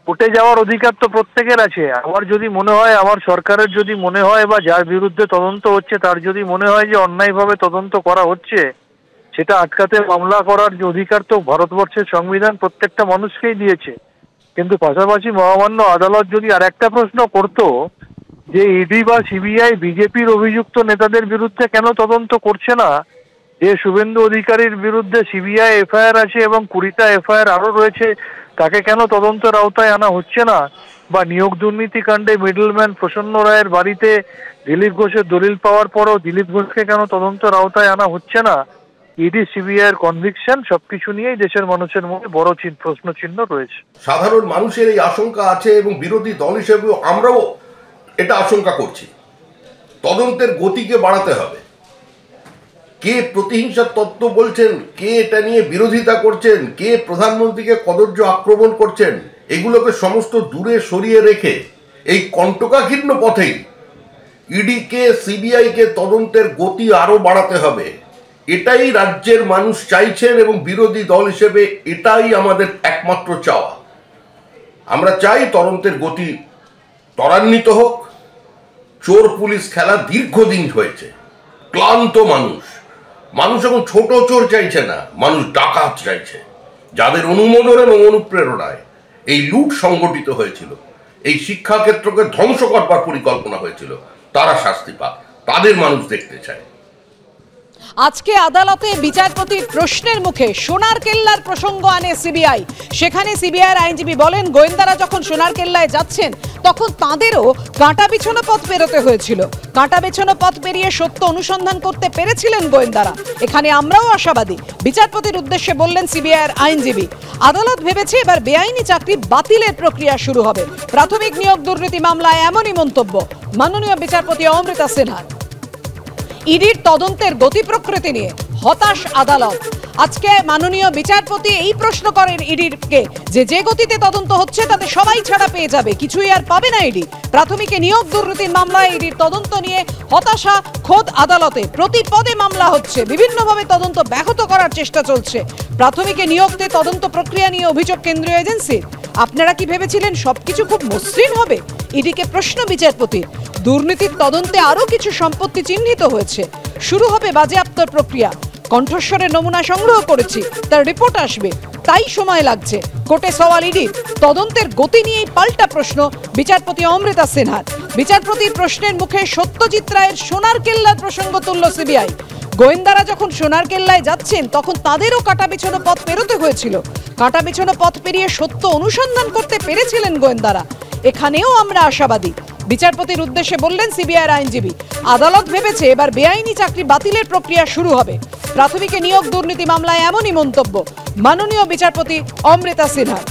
কোর্টে যাওয়ার অধিকার তো প্রত্যেকের আছে। আমার যদি মনে হয়, আমার সরকারের যদি মনে হয়, বা যার বিরুদ্ধে তদন্ত হচ্ছে তার যদি মনে হয় যে অন্যায়ভাবে তদন্ত করা হচ্ছে, সেটা আটকাতে মামলা করার যে অধিকার তো ভারতবর্ষের সংবিধান প্রত্যেকটা মানুষকেই দিয়েছে। কিন্তু পাশাপাশি মহামান্য আদালত যদি আর একটা প্রশ্ন করতো যে ইডি বা সিবিআই বিজেপির অভিযুক্ত নেতাদের বিরুদ্ধে কেন তদন্ত করছে না, যে শুভেন্দু অধিকারীর বিরুদ্ধে সিবিআই এফআইআর আছে এবং 20টা এফআইআর আরো রয়েছে, তাকে কেন তদন্তের আওতায় আনা হচ্ছে না, বা নিয়োগ দুর্নীতি কাণ্ডে মিডলম্যান প্রসন্ন রায়ের বাড়িতে দিলীপ ঘোষের দলিল পাওয়ার পরও দিলীপ ঘোষকে কেন তদন্তের আওতায় আনা হচ্ছে না, ইডি সিবিআই এর কনভিকশন সবকিছু নিয়েই দেশের মানুষের মধ্যে বড় প্রশ্ন চিহ্ন রয়েছে। সাধারণ মানুষের এই আশঙ্কা আছে এবং বিরোধী দল হিসেবে আমরাও এটা আশঙ্কা করছি। তদন্তের গতিকে বাড়াতে হবে। কে প্রতিহিংসার তত্ত্ব বলছেন, কে এটা নিয়ে বিরোধিতা করছেন, কে প্রধানমন্ত্রীকে কদর্য আক্রমণ করছেন, এগুলোকে সমস্ত দূরে সরিয়ে রেখে এই কণ্টকাকীর্ণ পথেই ইডিকে সিবিআইকে তদন্তের গতি আরো বাড়াতে হবে। এটাই রাজ্যের মানুষ চাইছেন এবং বিরোধী দল হিসেবে এটাই আমাদের একমাত্র চাওয়া। আমরা চাই তদন্তের গতি ত্বরান্বিত হোক। চোর পুলিশ খেলা দীর্ঘদিন হয়েছে, ক্লান্ত মানুষ এখন ছোট চোর চাইছে না, মানুষ ডাকাত চাইছে, যাদের অনুমোদন এবং অনুপ্রেরণায় এই লুট সংগঠিত হয়েছিল, এই শিক্ষাক্ষেত্রকে ধ্বংস করবার পরিকল্পনা হয়েছিল, তারা শাস্তি পাক, তাদের মানুষ দেখতে চায়। আজকে আদালতে বিচারপতির প্রশ্নের মুখে সোনার কেল্লার প্রসঙ্গ আনে সিবিআই। সেখানে সিবিআইয়ের আইনজীবী বলেন, গোয়েন্দারা যখন সোনার কেল্লায় যাচ্ছেন তখন তাঁদেরও কাঁটা বিছানো পথ পেরোতে হয়েছিল। কাঁটা বিছানো পথ পেরিয়ে সত্য অনুসন্ধান করতে পেরেছিলেন গোয়েন্দারা। এখানে আমরাও আশাবাদী, বিচারপতির উদ্দেশ্যে বললেন সিবিআইয়ের আইনজীবী। আদালত ভেবেছে এবার বেআইনি চাকরি বাতিলের প্রক্রিয়া শুরু হবে। প্রাথমিক নিয়োগ দুর্নীতি মামলায় এমনই মন্তব্য মাননীয় বিচারপতি অমৃতা সিনহার। ইডির তদন্তের গতি প্রকৃতি নিয়ে হতাশ আদালত। আজকে মাননীয় বিচারপতি এই প্রশ্ন করেন ইডিকে যে গতিতে তদন্ত হচ্ছে তাতে সবাই ছাড়া পেয়ে যাবে, কিছুই আর পাবে না ইডি। প্রাথমিকে নিয়োগ দুর্নীতির মামলায় ইডির তদন্ত নিয়ে হতাশা খোদ আদালতে। প্রতি পদে মামলা হচ্ছে, বিভিন্নভাবে তদন্ত ব্যাহত করার চেষ্টা চলছে। প্রাথমিকে নিয়োগতে তদন্ত প্রক্রিয়া নিয়ে অভিযোগ কেন্দ্রীয় এজেন্সির। আপনারা কি ভেবেছিলেন সবকিছু খুব মসৃণ হবে? ইডিকে প্রশ্ন বিচারপতির। দুর্নীতির তদন্তে আরো কিছু সম্পত্তি চিহ্নিত হয়েছে, শুরু হবে বাজেয়াপ্তর প্রক্রিয়া। কণ্ঠস্বরের নমুনা সংগ্রহ করেছি, তার রিপোর্ট আসবে, তাই সময় লাগছে। কোর্টে সওয়াল ইডির। তদন্তের গতি নিয়েই পাল্টা প্রশ্ন বিচারপতি অমৃতা সিনহার। বিচারপতির প্রশ্নের মুখে সত্যজিৎ রায়ের সোনার কেল্লার প্রসঙ্গ তুলল সিবিআই। গোয়েন্দারা যখন সোনার কেল্লায় যাচ্ছেন তখন তাদেরও কাঁটা বিছানো পথ পেরোতে হয়েছিল। কাঁটা বিছানো পথ পেরিয়ে সত্য অনুসন্ধান করতে পেরেছিলেন গোয়েন্দারা। এখানেও আমরা আশাবাদী, বিচারপতির উদ্দেশ্যে বললেন সিবিআইয়ের আইনজীবী। আদালত ভেবেছে এবার বেআইনি চাকরি বাতিলের প্রক্রিয়া শুরু হবে। প্রাথমিকে নিয়োগ দুর্নীতি মামলায় এমনই মন্তব্য মাননীয় বিচারপতি অমৃতা সিনহার।